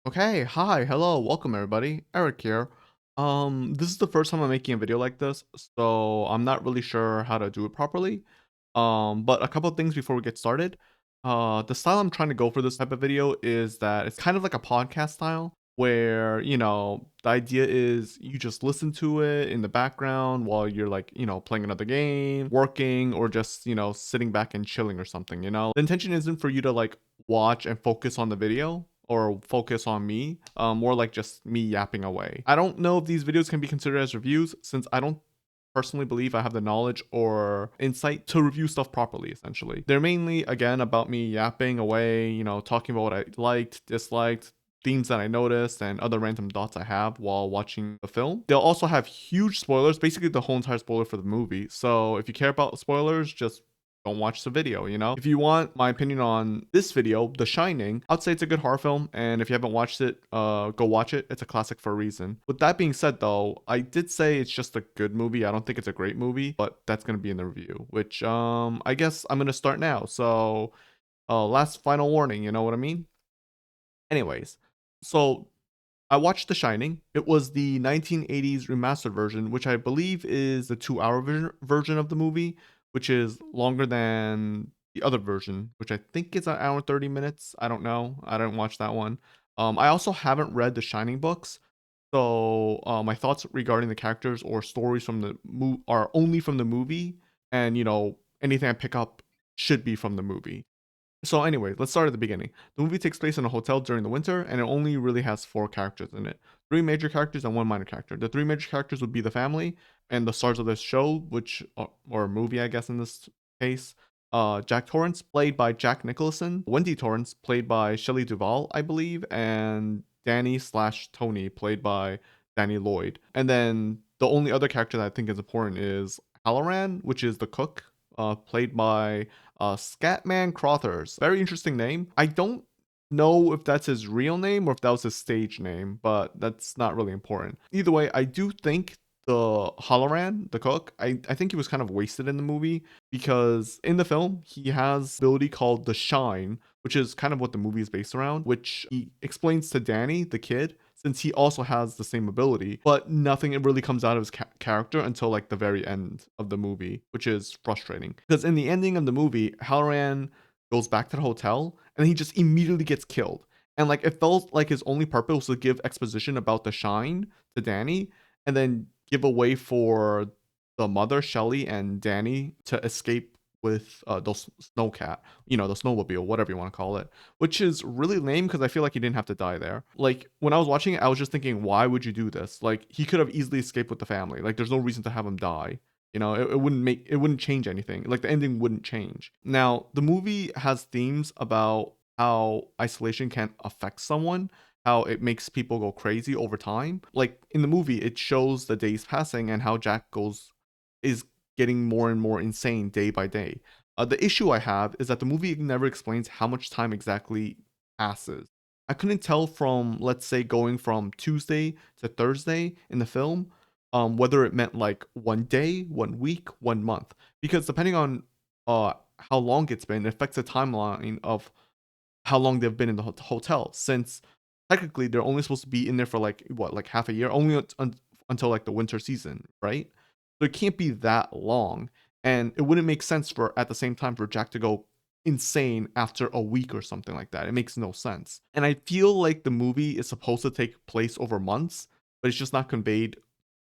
Okay, hi, hello, welcome everybody. Eric here. This is the first time I'm making a video like this, so I'm not really sure how to do it properly. But a couple of things before we get started. The style I'm trying to go for this type of video is that it's kind of like a podcast style where, the idea is you just listen to it in the background while you're like, playing another game, working, or just, sitting back and chilling or something. The intention isn't for you to like watch and focus on the video or focus on me, more like just me yapping away. I don't know if these videos can be considered as reviews since I don't personally believe I have the knowledge or insight to review stuff properly, essentially. They're mainly, again, about me yapping away, talking about what I liked, disliked, themes that I noticed, and other random thoughts I have while watching the film. They'll also have huge spoilers, basically the whole entire spoiler for the movie. So if you care about spoilers, just don't watch the video. If you want my opinion on this video, The Shining, I'd say it's a good horror film, and if you haven't watched it, go watch it. It's a classic for a reason. With that being said, though, I did say it's just a good movie. I don't think it's a great movie, but that's gonna be in the review, which I guess I'm gonna start now. So, last final warning, you know what I mean? Anyways, so I watched The Shining. It was the 1980s remastered version, which I believe is the 2 hour version of the movie, which is longer than the other version, which I think is an hour and 30 minutes. I don't know. I didn't watch that one. I also haven't read the Shining books. So my thoughts regarding the characters or stories from the are only from the movie, and anything I pick up should be from the movie. So anyway, let's start at the beginning. The movie takes place in a hotel during the winter, and it only really has 4 characters in it. 3 major characters and 1 minor character. The 3 major characters would be the family and the stars of this show, which or movie, I guess in this case. Jack Torrance, played by Jack Nicholson. Wendy Torrance, played by Shelley Duvall, I believe, and Danny/Tony, played by Danny Lloyd. And then the only other character that I think is important is Halloran, which is the cook, played by Scatman Crothers. Very interesting name. I don't know if that's his real name or if that was his stage name, but that's not really important. Either way, I do think the Halloran, the cook, I think he was kind of wasted in the movie because in the film, he has ability called the Shine, which is kind of what the movie is based around, which he explains to Danny, the kid, since he also has the same ability, but nothing really comes out of his character until like the very end of the movie, which is frustrating. Because in the ending of the movie, Halloran goes back to the hotel and he just immediately gets killed. And like it felt like his only purpose was to give exposition about the Shine to Danny and then give a way for the mother, Shelly, and Danny to escape with those snowcat, the snowmobile, whatever you want to call it, which is really lame because I feel like he didn't have to die there. Like when I was watching it, I was just thinking, why would you do this? Like he could have easily escaped with the family. Like there's no reason to have him die. It wouldn't change anything. Like the ending wouldn't change. Now the movie has themes about how isolation can affect someone, how it makes people go crazy over time. Like in the movie, it shows the days passing and how Jack is getting more and more insane day by day. The issue I have is that the movie never explains how much time exactly passes. I couldn't tell from, let's say, going from Tuesday to Thursday in the film, whether it meant like 1 day, 1 week, 1 month, because depending on how long it's been, it affects the timeline of how long they've been in the hotel. Since technically they're only supposed to be in there for like what, like half a year, only until like the winter season, right? So it can't be that long, and it wouldn't make sense for at the same time for Jack to go insane after a week or something like that. It makes no sense. And I feel like the movie is supposed to take place over months, but it's just not conveyed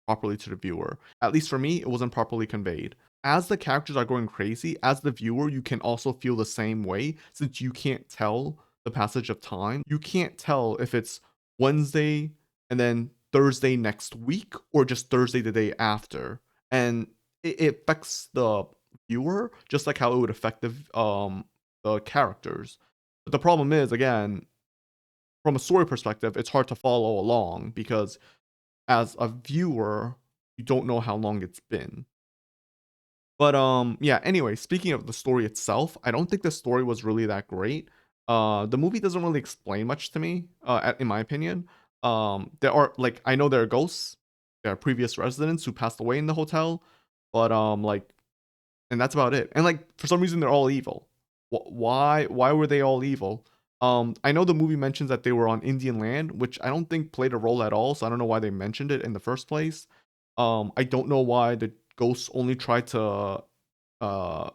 properly to the viewer. At least for me, it wasn't properly conveyed. As the characters are going crazy, as the viewer, you can also feel the same way since you can't tell the passage of time. You can't tell if it's Wednesday and then Thursday next week or just Thursday the day after. And it affects the viewer just like how it would affect the characters. But the problem is, again, from a story perspective, it's hard to follow along because as a viewer, you don't know how long it's been. But yeah, anyway, speaking of the story itself, I don't think the story was really that great. The movie doesn't really explain much to me, in my opinion. There are like I know there are ghosts, there are previous residents who passed away in the hotel, but like and that's about it. And like for some reason they're all evil. Why were they all evil? I know the movie mentions that they were on Indian land, which I don't think played a role at all, so I don't know why they mentioned it in the first place. I don't know why the ghosts only tried to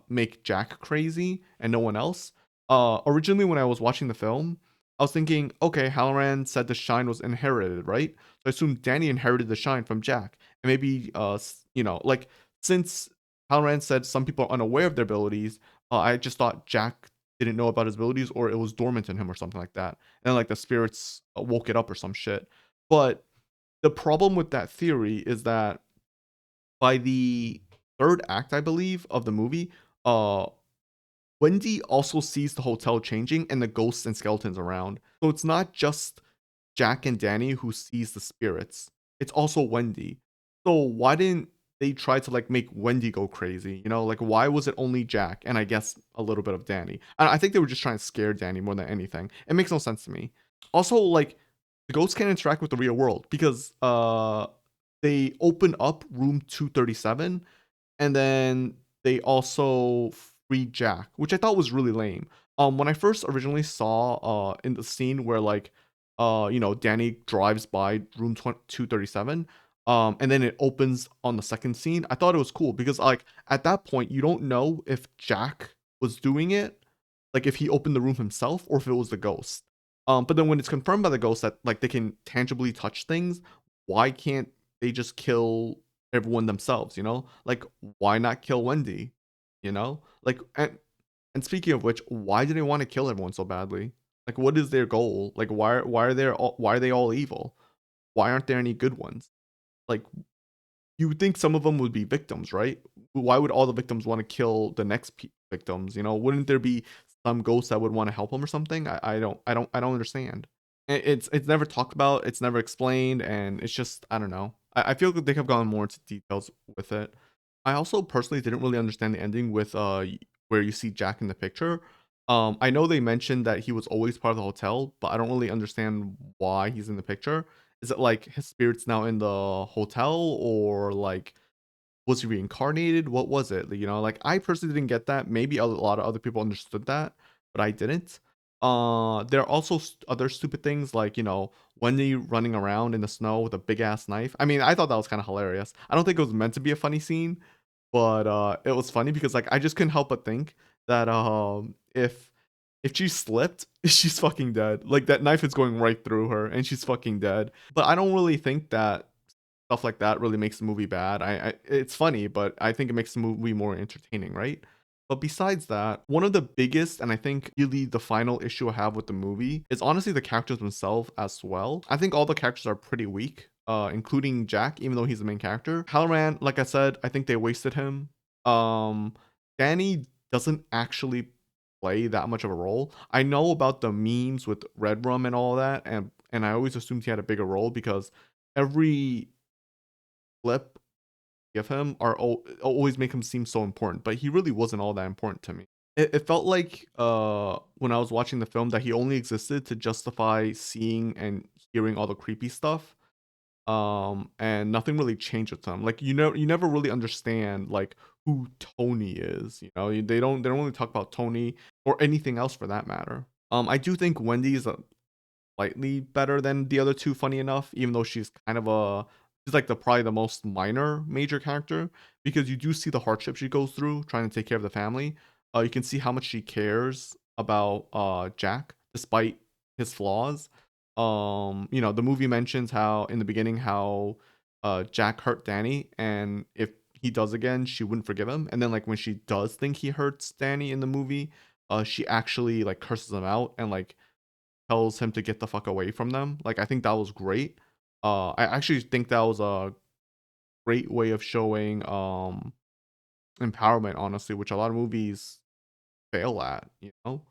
make Jack crazy and no one else. Originally when I was watching the film, I was thinking, okay, Halloran said the shine was inherited, right? So I assumed Danny inherited the shine from Jack, and maybe like since Halloran said some people are unaware of their abilities, I just thought Jack didn't know about his abilities or it was dormant in him or something like that, and then like the spirits woke it up or some shit. But the problem with that theory is that by the third act, I believe, of the movie, uh, Wendy also sees the hotel changing and the ghosts and skeletons around. So it's not just Jack and Danny who sees the spirits. It's also Wendy. So why didn't they try to like make Wendy go crazy? You know, like why was it only Jack and I guess a little bit of Danny? I think they were just trying to scare Danny more than anything. It makes no sense to me. Also, like the ghosts can interact with the real world because they open up room 237 and then they also freed Jack, which I thought was really lame. When I first originally saw in the scene where like Danny drives by room 237, and then it opens on the second scene, I thought it was cool because like at that point you don't know if Jack was doing it, like if he opened the room himself or if it was the ghost. But then when it's confirmed by the ghost that like they can tangibly touch things, why can't they just kill everyone themselves, you know? Like, why not kill Wendy? You know? Like, and speaking of which, why do they want to kill everyone so badly? Like, what is their goal? Like, why are they all evil? Why aren't there any good ones? Like, you would think some of them would be victims, right? Why would all the victims want to kill the next victims? You know, wouldn't there be some ghosts that would want to help them or something? I don't understand. It's never talked about, it's never explained, and it's just I don't know. I feel like they have gone more into details with it. I also personally didn't really understand the ending with where you see Jack in the picture. I know they mentioned that he was always part of the hotel, but I don't really understand why he's in the picture. Is it like his spirit's now in the hotel or like was he reincarnated? What was it? You know, like I personally didn't get that. Maybe a lot of other people understood that, but I didn't. There are also other stupid things like Wendy running around in the snow with a big ass knife. I mean, I thought that was kind of hilarious. I don't think it was meant to be a funny scene, but it was funny because like I just couldn't help but think that if she slipped, she's fucking dead. Like that knife is going right through her and she's fucking dead. But I don't really think that stuff like that really makes the movie bad. It's funny, but I think it makes the movie more entertaining, right? But besides that, one of the biggest and I think really the final issue I have with the movie is honestly the characters themselves as well. I think all the characters are pretty weak, including Jack, even though he's the main character. Halloran, like I said, I think they wasted him. Um, Danny doesn't actually play that much of a role. I know about the memes with Red Rum and all that, and I always assumed he had a bigger role because every flip give him always make him seem so important, but he really wasn't all that important to me. It felt like when I was watching the film that he only existed to justify seeing and hearing all the creepy stuff. And nothing really changed with him. Like you never really understand like who Tony is. You know, they don't really talk about Tony or anything else for that matter. I do think Wendy is a slightly better than the other two, funny enough, even though she's like the probably the most minor major character because you do see the hardship she goes through trying to take care of the family. You can see how much she cares about Jack despite his flaws. The movie mentions how in the beginning how Jack hurt Danny, and if he does again, she wouldn't forgive him. And then like when she does think he hurts Danny in the movie, she actually like curses him out and like tells him to get the fuck away from them. Like I think that was great. I actually think that was a great way of showing empowerment, honestly, which a lot of movies fail at, you know.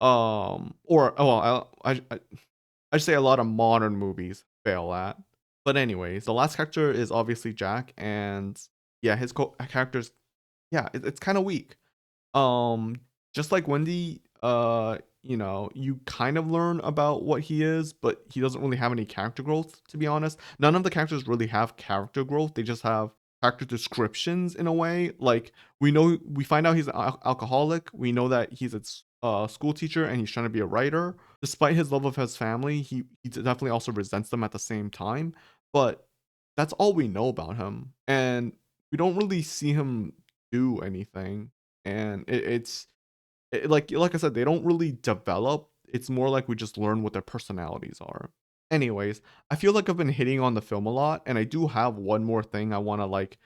Or well, I say a lot of modern movies fail at. But anyways, the last character is obviously Jack, and yeah, his character's yeah, it's kind of weak. Um, just like Wendy, you kind of learn about what he is, but he doesn't really have any character growth, to be honest. None of the characters really have character growth. They just have character descriptions in a way. Like we find out he's an alcoholic. We know that he's a a school teacher and he's trying to be a writer. Despite his love of his family, he definitely also resents them at the same time. But that's all we know about him, and we don't really see him do anything. And like I said, they don't really develop. It's more like we just learn what their personalities are. Anyways, I feel like I've been hitting on the film a lot, and I do have one more thing I want to like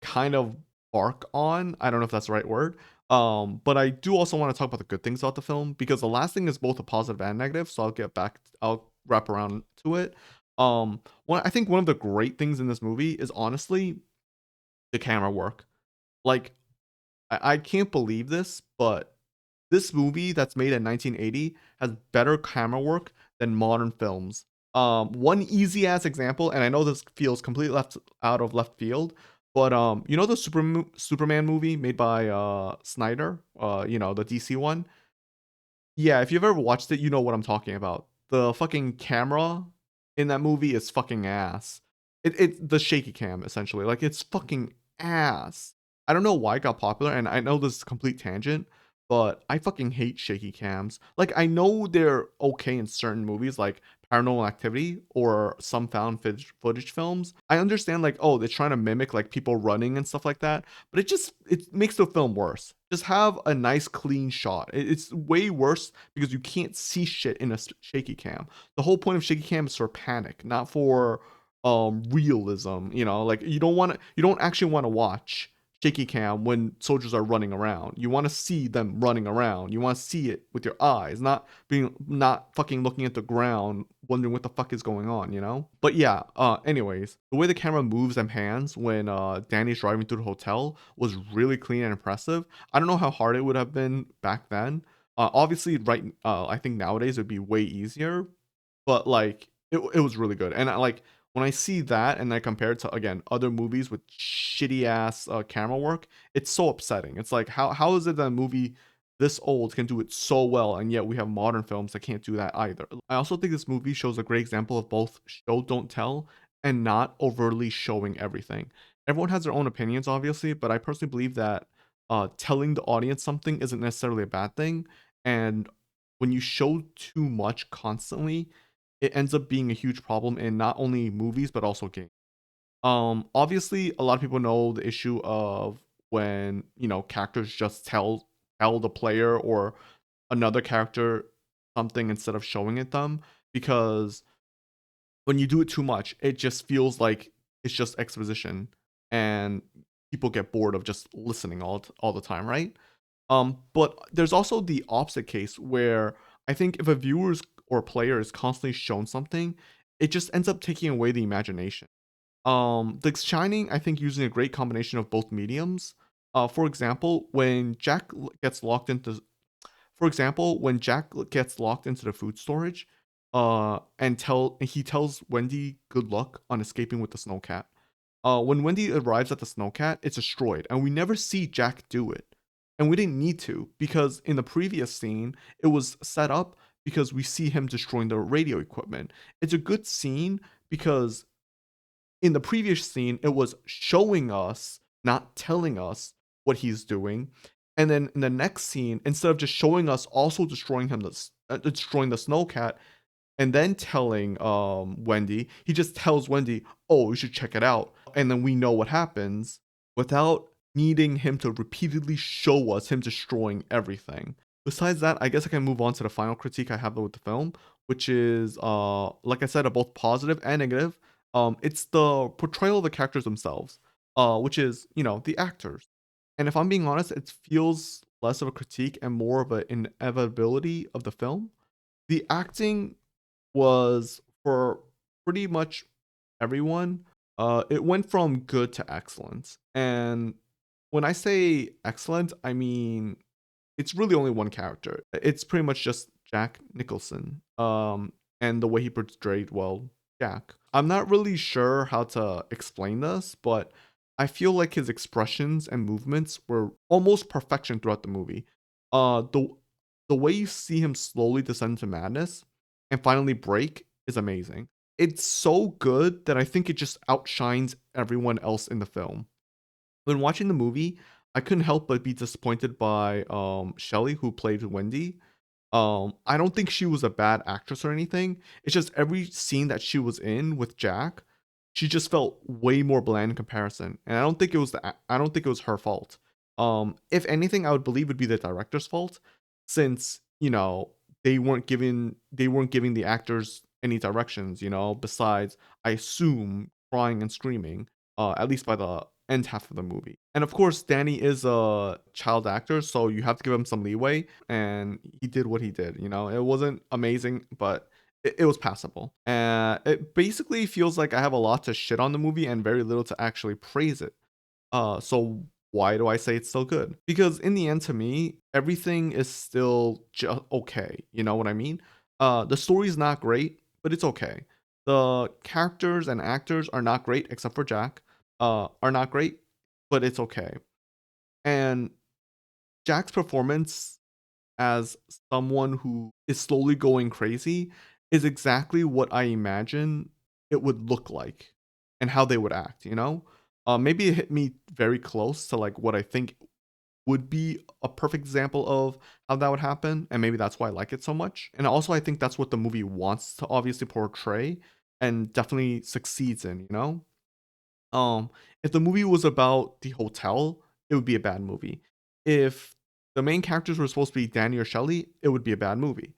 kind of bark on. I don't know if that's the right word. But I do also want to talk about the good things about the film because the last thing is both a positive and negative. So I'll wrap around to it. I think one of the great things in this movie is honestly the camera work. Like, I can't believe this, but this movie that's made in 1980 has better camera work than modern films. One easy ass example, and I know this feels completely left out of left field, but you know the Superman movie made by Snyder, the DC one. Yeah, if you've ever watched it, you know what I'm talking about. The fucking camera in that movie is fucking ass. It's the shaky cam essentially. Like it's fucking ass. I don't know why it got popular, and I know this is a complete tangent, but I fucking hate shaky cams. Like I know they're okay in certain movies, like Paranormal Activity or some found footage films. I understand like, oh, they're trying to mimic like people running and stuff like that, but it makes the film worse. Just have a nice clean shot. It's way worse because you can't see shit in a shaky cam. The whole point of shaky cam is for panic, not for realism. Like you don't actually want to watch shaky cam when soldiers are running around. You want to see them running around. You want to see it with your eyes, not fucking looking at the ground wondering what the fuck is going on. But yeah, anyways, the way the camera moves and pans when Danny's driving through the hotel was really clean and impressive. I don't know how hard it would have been back then. Obviously I think nowadays it would be way easier, but like it was really good. And I like when I see that and I compare it to again other movies with shitty ass camera work, it's so upsetting. It's like how is it that a movie this old can do it so well, and yet we have modern films that can't do that either. I also think this movie shows a great example of both show don't tell and not overtly showing everything. Everyone has their own opinions, obviously, but I personally believe that telling the audience something isn't necessarily a bad thing. And when you show too much constantly, it ends up being a huge problem in not only movies but also games. Obviously, a lot of people know the issue of when characters just tell the player or another character something instead of showing it them, because when you do it too much, it just feels like it's just exposition, and people get bored of just listening all the time, right? But there's also the opposite case where I think if a viewer's or player is constantly shown something, it just ends up taking away the imagination. The Shining, I think, using a great combination of both mediums. For example, when Jack gets locked into for example, when Jack gets locked into the food storage, and he tells Wendy good luck on escaping with the snowcat. When Wendy arrives at the snowcat, it's destroyed, and we never see Jack do it. And we didn't need to, because in the previous scene, it was set up because we see him destroying the radio equipment. It's a good scene because in the previous scene, it was showing us, not telling us what he's doing. And then in the next scene, instead of just showing us also destroying the snowcat, and then telling Wendy, he just tells Wendy, "Oh, you should check it out," and then we know what happens without needing him to repeatedly show us him destroying everything. Besides that, I guess I can move on to the final critique I have with the film, which is like I said, a both positive and negative. It's the portrayal of the characters themselves, which is the actors. And if I'm being honest, it feels less of a critique and more of an inevitability of the film. The acting was for pretty much everyone. It went from good to excellent. And when I say excellent, I mean it's really only one character. It's pretty much just Jack Nicholson. And the way he portrayed, well, Jack. I'm not really sure how to explain this, but I feel like his expressions and movements were almost perfection throughout the movie. The way you see him slowly descend to madness and finally break is amazing. It's so good that I think it just outshines everyone else in the film. When watching the movie, I couldn't help but be disappointed by Shelley, who played Wendy. I don't think she was a bad actress or anything. It's just every scene that she was in with Jack, she just felt way more bland in comparison. And I don't think it was her fault. If anything, I would believe it'd be the director's fault, since, they weren't giving the actors any directions, besides, I assume, crying and screaming, at least by the end half of the movie. And of course, Danny is a child actor, so you have to give him some leeway, and he did what he did. It wasn't amazing, but it was passable. And it basically feels like I have a lot to shit on the movie and very little to actually praise it. So why do I say it's still good? Because in the end, to me, everything is still just okay. You know what I mean? The story's not great, but it's okay. The characters and actors are not great, except for Jack. Are not great, but it's okay. And Jack's performance as someone who is slowly going crazy is exactly what I imagine it would look like and how they would act, Maybe it hit me very close to like what I think would be a perfect example of how that would happen, and maybe that's why I like it so much. And also I think that's what the movie wants to obviously portray and definitely succeeds in, Um, if the movie was about the hotel, it would be a bad movie. If the main characters were supposed to be Danny or Shelley, it would be a bad movie.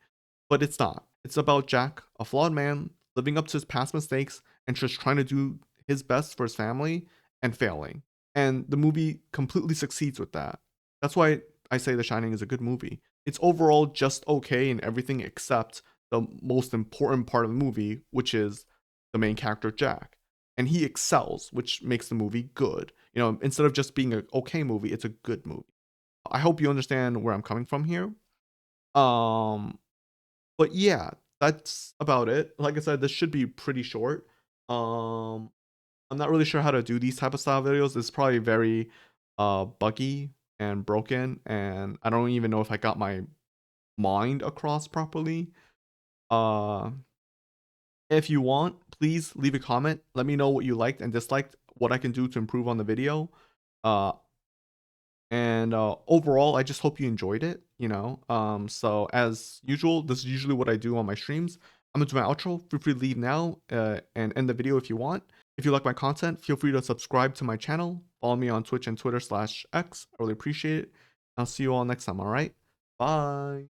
But it's not. It's about Jack, a flawed man, living up to his past mistakes and just trying to do his best for his family and failing. And the movie completely succeeds with that. That's why I say The Shining is a good movie. It's overall just okay in everything except the most important part of the movie, which is the main character, Jack. And he excels, which makes the movie good. Instead of just being an okay movie, it's a good movie. I hope you understand where I'm coming from here. Um, but yeah, that's about it. Like I said, this should be pretty short. Um, I'm not really sure how to do these type of style videos. It's probably very buggy and broken, and I don't even know if I got my mind across properly. Uh, if you want, please leave a comment. Let me know what you liked and disliked, what I can do to improve on the video. Uh, and overall, I just hope you enjoyed it, So as usual, this is usually what I do on my streams. I'm gonna do my outro. Feel free to leave now and end the video if you want. If you like my content, feel free to subscribe to my channel. Follow me on Twitch and Twitter/X. I really appreciate it. I'll see you all next time, all right? Bye.